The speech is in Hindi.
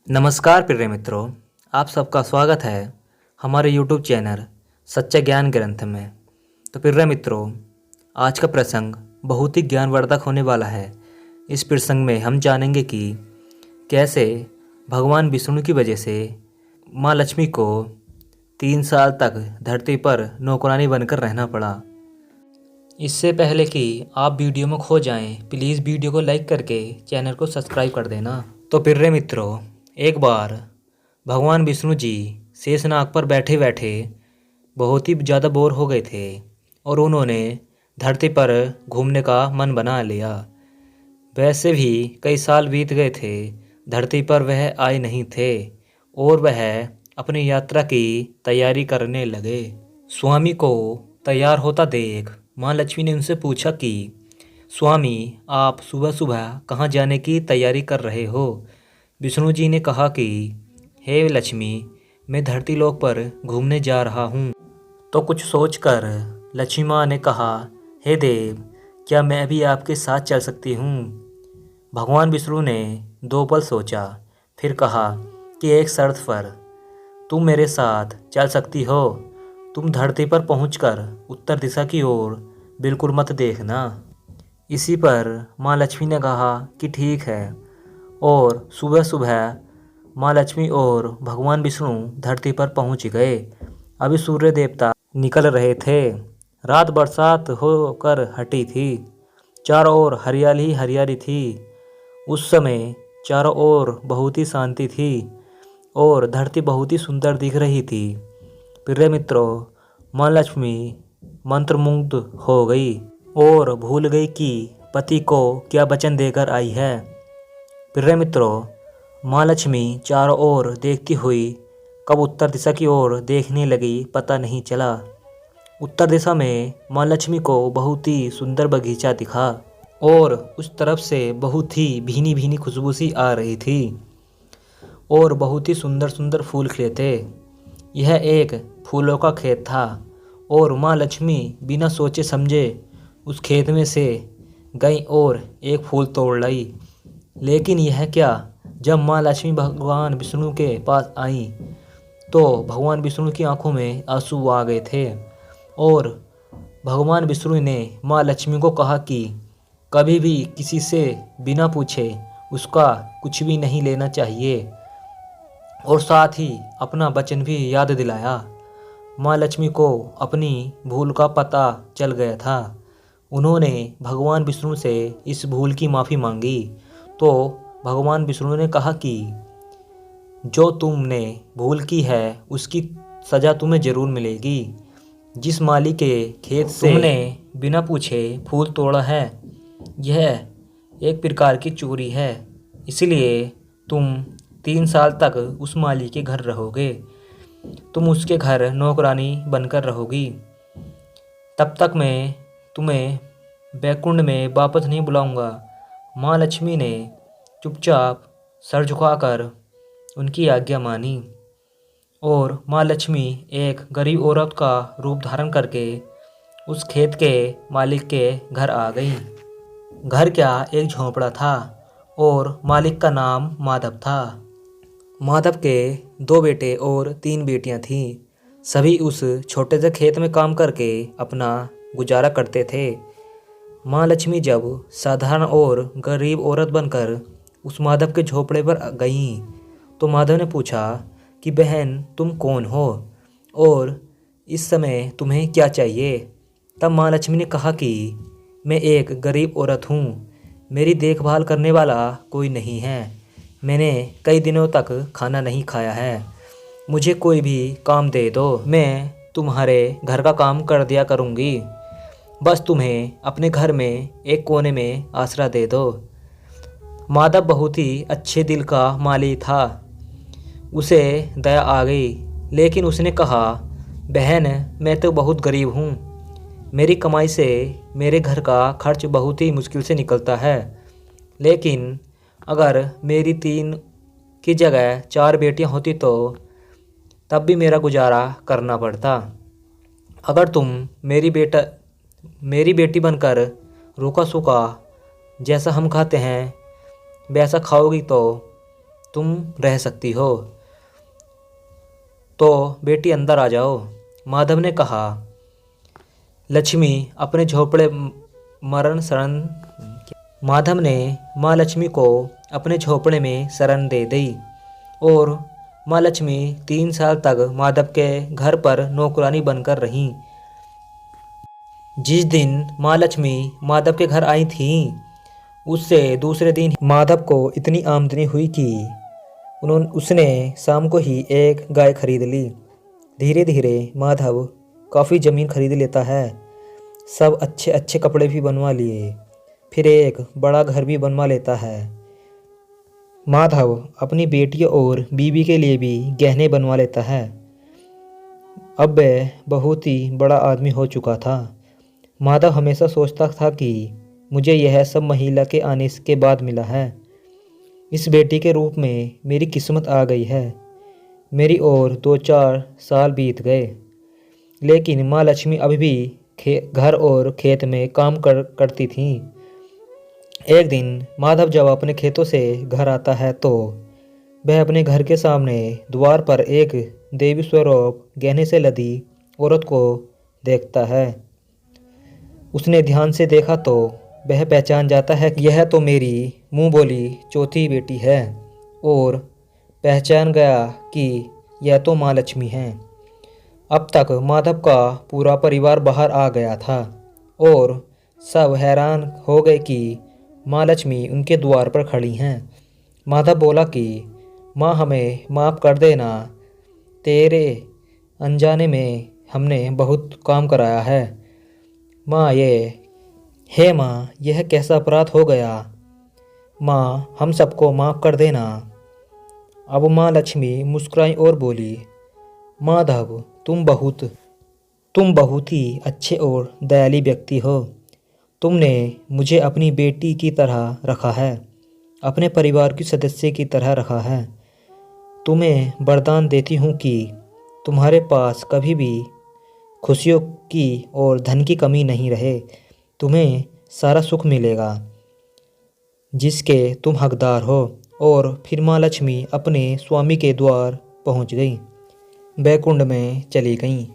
नमस्कार प्रिय मित्रों, आप सबका स्वागत है हमारे YouTube चैनल सच्चा ज्ञान ग्रंथ में। तो प्रिय मित्रों, आज का प्रसंग बहुत ही ज्ञानवर्धक होने वाला है। इस प्रसंग में हम जानेंगे कि कैसे भगवान विष्णु की वजह से माँ लक्ष्मी को 3 साल तक धरती पर नौकरानी बनकर रहना पड़ा। इससे पहले कि आप वीडियो में खो जाएं, प्लीज़ वीडियो को लाइक करके चैनल को सब्सक्राइब कर देना। तो प्रिय मित्रों, एक बार भगवान विष्णु जी शेषनाग पर बैठे बैठे बहुत ही ज़्यादा बोर हो गए थे और उन्होंने धरती पर घूमने का मन बना लिया। वैसे भी कई साल बीत गए थे, धरती पर वह आए नहीं थे और वह अपनी यात्रा की तैयारी करने लगे। स्वामी को तैयार होता देख माँ लक्ष्मी ने उनसे पूछा कि स्वामी, आप सुबह सुबह कहाँ जाने की तैयारी कर रहे हो? विष्णु जी ने कहा कि हे लक्ष्मी, मैं धरती लोक पर घूमने जा रहा हूँ। तो कुछ सोचकर लक्ष्मी माँ ने कहा, हे देव, क्या मैं भी आपके साथ चल सकती हूँ? भगवान विष्णु ने 2 पल सोचा, फिर कहा कि एक शर्त पर। तुम मेरे साथ चल सकती हो। तुम धरती पर पहुंचकर उत्तर दिशा की ओर बिल्कुल मत देखना। इसी पर माँ लक्ष्मी ने कहा कि ठीक है। और सुबह सुबह माँ लक्ष्मी और भगवान विष्णु धरती पर पहुंच गए। अभी सूर्य देवता निकल रहे थे। रात बरसात होकर हटी थी। चारों ओर हरियाली ही हरियाली थी। उस समय चारों ओर बहुत ही शांति थी और धरती बहुत ही सुंदर दिख रही थी। प्रिय मित्रों, माँ लक्ष्मी मंत्रमुग्ध हो गई और भूल गई कि पति को क्या वचन देकर आई है। प्रिय मित्रों, माँ लक्ष्मी चारों ओर देखती हुई कब उत्तर दिशा की ओर देखने लगी पता नहीं चला। उत्तर दिशा में माँ लक्ष्मी को बहुत ही सुंदर बगीचा दिखा और उस तरफ से बहुत ही भीनी भीनी खुशबू सी आ रही थी और बहुत ही सुंदर सुंदर फूल खिले थे। यह एक फूलों का खेत था और माँ लक्ष्मी बिना सोचे समझे उस खेत में से गई और एक फूल तोड़ लाई। लेकिन यह क्या, जब माँ लक्ष्मी भगवान विष्णु के पास आई तो भगवान विष्णु की आंखों में आंसू आ गए थे और भगवान विष्णु ने माँ लक्ष्मी को कहा कि कभी भी किसी से बिना पूछे उसका कुछ भी नहीं लेना चाहिए और साथ ही अपना वचन भी याद दिलाया। माँ लक्ष्मी को अपनी भूल का पता चल गया था। उन्होंने भगवान विष्णु से इस भूल की माफ़ी मांगी तो भगवान विष्णु ने कहा कि जो तुमने भूल की है उसकी सज़ा तुम्हें ज़रूर मिलेगी। जिस माली के खेत से तुमने बिना पूछे फूल तोड़ा है, यह एक प्रकार की चोरी है। इसलिए तुम 3 साल तक उस माली के घर रहोगे। तुम उसके घर नौकरानी बनकर रहोगी। तब तक मैं तुम्हें बैकुंठ में वापस नहीं बुलाऊंगा। माँ लक्ष्मी ने चुपचाप सर झुकाकर उनकी आज्ञा मानी और माँ लक्ष्मी एक गरीब औरत का रूप धारण करके उस खेत के मालिक के घर आ गई। घर क्या, एक झोंपड़ा था और मालिक का नाम माधव था। माधव के 2 बेटे और 3 बेटियां थीं। सभी उस छोटे से खेत में काम करके अपना गुजारा करते थे। माँ लक्ष्मी जब साधारण और गरीब औरत बनकर उस माधव के झोपड़े पर गईं तो माधव ने पूछा कि बहन, तुम कौन हो और इस समय तुम्हें क्या चाहिए? तब माँ लक्ष्मी ने कहा कि मैं एक गरीब औरत हूँ। मेरी देखभाल करने वाला कोई नहीं है। मैंने कई दिनों तक खाना नहीं खाया है। मुझे कोई भी काम दे दो, मैं तुम्हारे घर का काम कर दिया करूँगी। बस तुम्हें अपने घर में एक कोने में आसरा दे दो। माधव बहुत ही अच्छे दिल का माली था। उसे दया आ गई, लेकिन उसने कहा, बहन, मैं तो बहुत गरीब हूँ। मेरी कमाई से मेरे घर का खर्च बहुत ही मुश्किल से निकलता है। लेकिन अगर मेरी 3 की जगह 4 बेटियाँ होती तो तब भी मेरा गुजारा करना पड़ता। अगर तुम मेरी बेटी बनकर रूखा सूखा जैसा हम खाते हैं वैसा खाओगी तो तुम रह सकती हो, तो बेटी अंदर आ जाओ। माधव ने कहा। लक्ष्मी अपने झोपड़े मरण शरण माधव ने माँ लक्ष्मी को अपने झोपड़े में शरण दे दी और माँ लक्ष्मी 3 साल तक माधव के घर पर नौकरानी बनकर रहीं। जिस दिन माँ लक्ष्मी माधव के घर आई थी, उससे दूसरे दिन माधव को इतनी आमदनी हुई कि उसने शाम को ही एक गाय खरीद ली। धीरे धीरे माधव काफ़ी ज़मीन खरीद लेता है, सब अच्छे अच्छे कपड़े भी बनवा लिए, फिर एक बड़ा घर भी बनवा लेता है। माधव अपनी बेटी और बीवी के लिए भी गहने बनवा लेता है। अब वह बहुत ही बड़ा आदमी हो चुका था। माधव हमेशा सोचता था कि मुझे यह सब महिला के आने के बाद मिला है। इस बेटी के रूप में मेरी किस्मत आ गई है। मेरी और 2-4 साल बीत गए, लेकिन माँ लक्ष्मी अभी भी घर और खेत में काम करती थी। एक दिन माधव जब अपने खेतों से घर आता है तो वह अपने घर के सामने द्वार पर एक देवी स्वरूप गहने से लदी औरत को देखता है। उसने ध्यान से देखा तो वह पहचान जाता है कि यह तो मेरी मुँह बोली चौथी बेटी है, और पहचान गया कि यह तो माँ लक्ष्मी हैं। अब तक माधव का पूरा परिवार बाहर आ गया था और सब हैरान हो गए कि माँ लक्ष्मी उनके द्वार पर खड़ी हैं। माधव बोला कि माँ, हमें माफ़ कर देना, तेरे अनजाने में हमने बहुत काम कराया है। माँ हे माँ, यह कैसा अपराध हो गया। माँ, हम सबको माफ़ कर देना। अब माँ लक्ष्मी मुस्कुराई और बोली, माधव, तुम बहुत ही अच्छे और दयालु व्यक्ति हो। तुमने मुझे अपनी बेटी की तरह रखा है, अपने परिवार की सदस्य की तरह रखा है। तुम्हें वरदान देती हूँ कि तुम्हारे पास कभी भी खुशियों की और धन की कमी नहीं रहे। तुम्हें सारा सुख मिलेगा जिसके तुम हकदार हो। और फिर माँ लक्ष्मी अपने स्वामी के द्वार पहुँच गई, बैकुंठ में चली गईं।